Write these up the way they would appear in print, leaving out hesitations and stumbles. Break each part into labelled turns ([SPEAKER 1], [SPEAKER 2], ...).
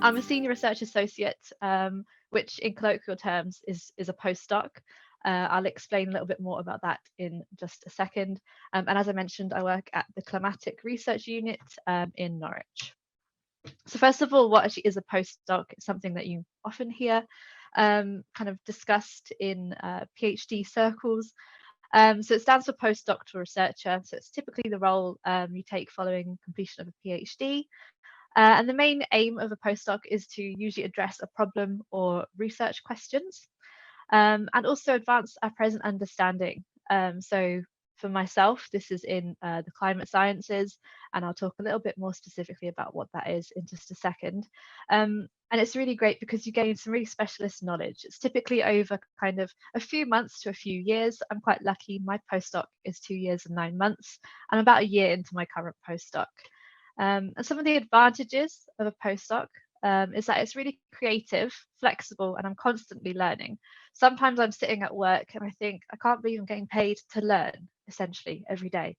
[SPEAKER 1] I'm a senior research associate, which in colloquial terms is a postdoc. I'll explain a little bit more about that in just a second. And as I mentioned, I work at the Climatic Research Unit in Norwich. So first of all, what actually is a postdoc? It's something that you often hear kind of discussed in PhD circles. So it stands for postdoctoral researcher. So it's typically the role you take following completion of a PhD. And the main aim of a postdoc is to usually address a problem or research questions, and also advance our present understanding. So for myself, this is in the climate sciences, and I'll talk a little bit more specifically about what that is in just a second. And it's really great because you gain some really specialist knowledge. It's typically over kind of a few months to a few years. I'm quite lucky. My postdoc is 2 years and 9 months. I'm about a year into my current postdoc. And some of the advantages of a postdoc is that it's really creative, flexible, and I'm constantly learning. Sometimes I'm sitting at work and I think, I can't believe I'm getting paid to learn, essentially, every day.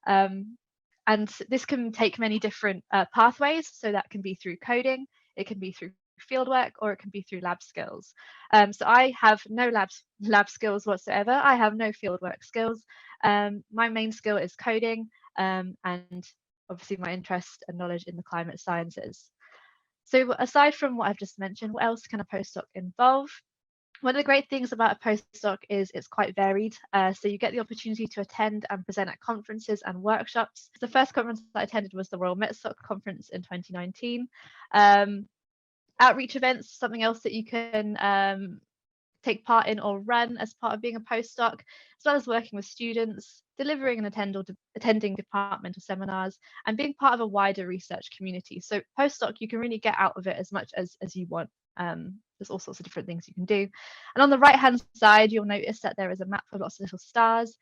[SPEAKER 1] And this can take many different pathways. So that can be through coding, it can be through fieldwork, or it can be through lab skills. So I have no lab skills whatsoever. I have no fieldwork skills. My main skill is coding, and obviously my interest and knowledge in the climate sciences. So aside from what I've just mentioned, what else can a postdoc involve? One of the great things about a postdoc is it's quite varied. So you get the opportunity to attend and present at conferences and workshops. The first conference I attended was the Royal Metsoc Conference in 2019. Outreach events, something else that you can take part in or run as part of being a postdoc, as well as working with students, delivering and attending departmental seminars, and being part of a wider research community. So postdoc, you can really get out of it as much as you want. There's all sorts of different things you can do. And on the right hand side, you'll notice that there is a map of lots of little stars.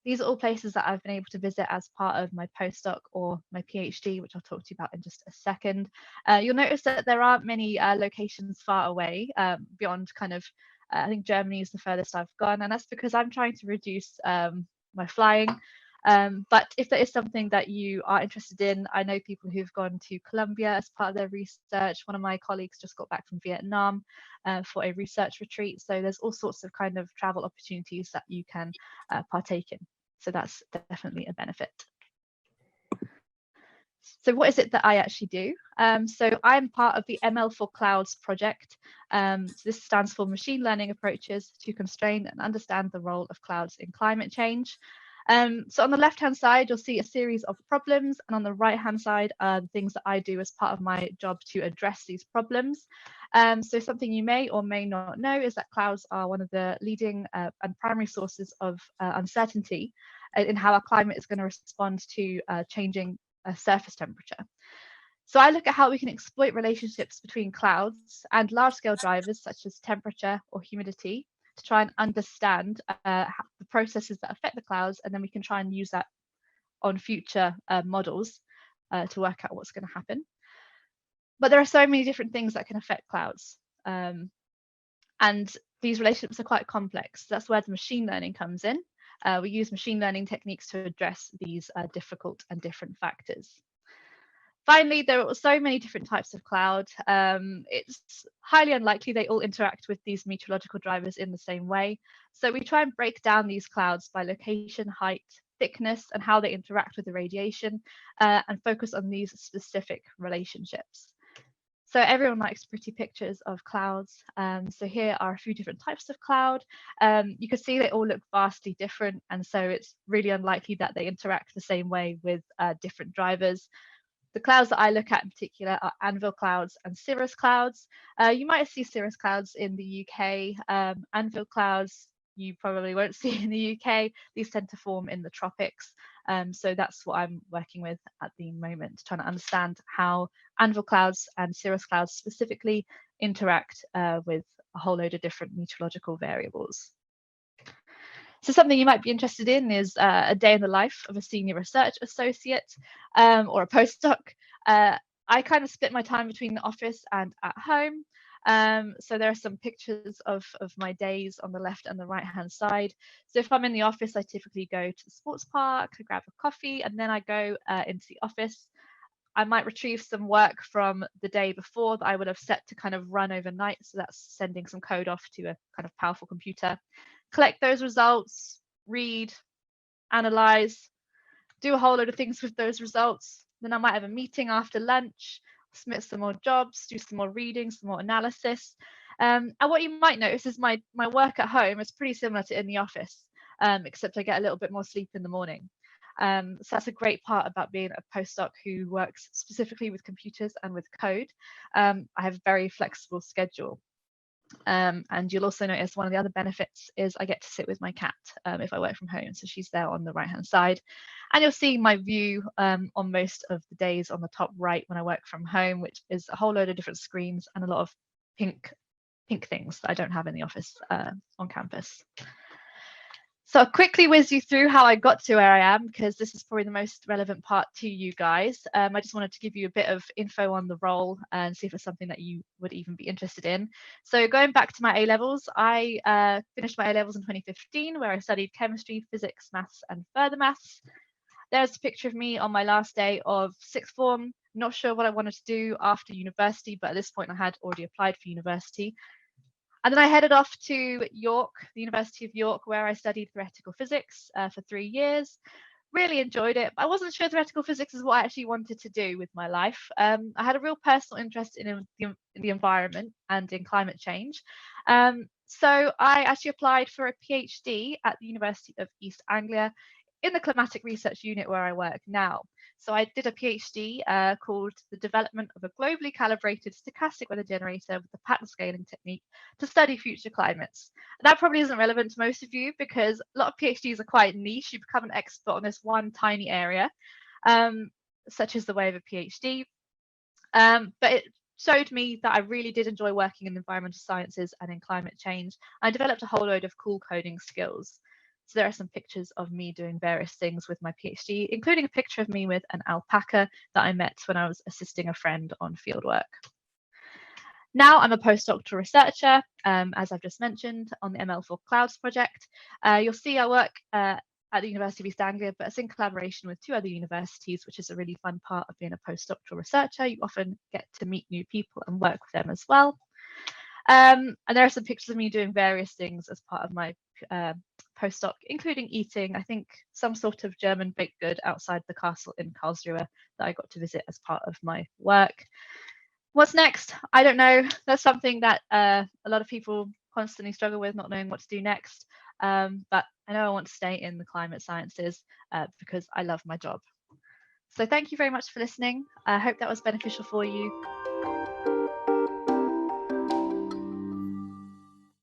[SPEAKER 1] These are all places that I've been able to visit as part of my postdoc or my PhD, which I'll talk to you about in just a second. You'll notice that there aren't many locations far away beyond kind of, I think Germany is the furthest I've gone, and that's because I'm trying to reduce my flying. But if there is something that you are interested in, I know people who've gone to Colombia as part of their research. One of my colleagues just got back from Vietnam for a research retreat. So there's all sorts of kind of travel opportunities that you can partake in. So that's definitely a benefit. So what is it that I actually do? So I'm part of the ML for Clouds project. So this stands for Machine Learning Approaches to Constrain and Understand the Role of Clouds in Climate Change. So on the left-hand side, you'll see a series of problems, and on the right-hand side are the things that I do as part of my job to address these problems. So something you may or may not know is that clouds are one of the leading and primary sources of uncertainty in how our climate is going to respond to changing surface temperature. So I look at how we can exploit relationships between clouds and large-scale drivers such as temperature or humidity to try and understand the processes that affect the clouds, and then we can try and use that on future models to work out what's going to happen. But there are so many different things that can affect clouds, and these relationships are quite complex. That's where the machine learning comes in. We use machine learning techniques to address these difficult and different factors. Finally, there are so many different types of cloud. It's highly unlikely they all interact with these meteorological drivers in the same way. So we try and break down these clouds by location, height, thickness, and how they interact with the radiation, and focus on these specific relationships. So everyone likes pretty pictures of clouds. So here are a few different types of cloud. You can see they all look vastly different, and so it's really unlikely that they interact the same way with different drivers. The clouds that I look at in particular are anvil clouds and cirrus clouds. You might see cirrus clouds in the UK. Anvil clouds you probably won't see in the UK. These tend to form in the tropics. So that's what I'm working with at the moment, trying to understand how anvil clouds and cirrus clouds specifically interact with a whole load of different meteorological variables. So something you might be interested in is a day in the life of a senior research associate or a postdoc. I kind of split my time between the office and at home. So there are some pictures of my days on the left and the right hand side. So if I'm in the office, I typically go to the sports park, I grab a coffee, and then I go into the office. I might retrieve some work from the day before that I would have set to kind of run overnight. So that's sending some code off to a kind of powerful computer, collect those results, read, analyze, do a whole load of things with those results. Then I might have a meeting after lunch, submit some more jobs, do some more reading, some more analysis. And what you might notice is my work at home is pretty similar to in the office, except I get a little bit more sleep in the morning. So that's a great part about being a postdoc who works specifically with computers and with code. I have a very flexible schedule. And you'll also notice one of the other benefits is I get to sit with my cat if I work from home. So she's there on the right hand side. And you'll see my view on most of the days on the top right when I work from home, which is a whole load of different screens and a lot of pink things that I don't have in the office on campus. So I'll quickly whiz you through how I got to where I am, because this is probably the most relevant part to you guys. I just wanted to give you a bit of info on the role and see if it's something that you would even be interested in. So going back to my A-levels, I finished my A-levels in 2015, where I studied chemistry, physics, maths, and further maths. There's a picture of me on my last day of sixth form. Not sure what I wanted to do after university, but at this point I had already applied for university. And then I headed off to York, the University of York, where I studied theoretical physics for 3 years. Really enjoyed it. I wasn't sure theoretical physics is what I actually wanted to do with my life. I had a real personal interest in the environment and in climate change. So I actually applied for a PhD at the University of East Anglia in the climatic research unit where I work now. So I did a PhD called The Development of a Globally Calibrated Stochastic Weather Generator with the Pattern Scaling Technique to Study Future Climates. That probably isn't relevant to most of you because a lot of PhDs are quite niche. You become an expert on this one tiny area, such as the way of a PhD. But it showed me that I really did enjoy working in environmental sciences and in climate change. I developed a whole load of cool coding skills. So there are some pictures of me doing various things with my PhD, including a picture of me with an alpaca that I met when I was assisting a friend on fieldwork. Now I'm a postdoctoral researcher, as I've just mentioned, on the ML for Clouds project. You'll see I work at the University of East Anglia, but it's in collaboration with 2 other universities, which is a really fun part of being a postdoctoral researcher. You often get to meet new people and work with them as well. And there are some pictures of me doing various things as part of my postdoc, including eating, I think, some sort of German baked good outside the castle in Karlsruhe that I got to visit as part of my work. What's next? I don't know. That's something that a lot of people constantly struggle with, not knowing what to do next. But I know I want to stay in the climate sciences because I love my job. So thank you very much for listening. I hope that was beneficial for you.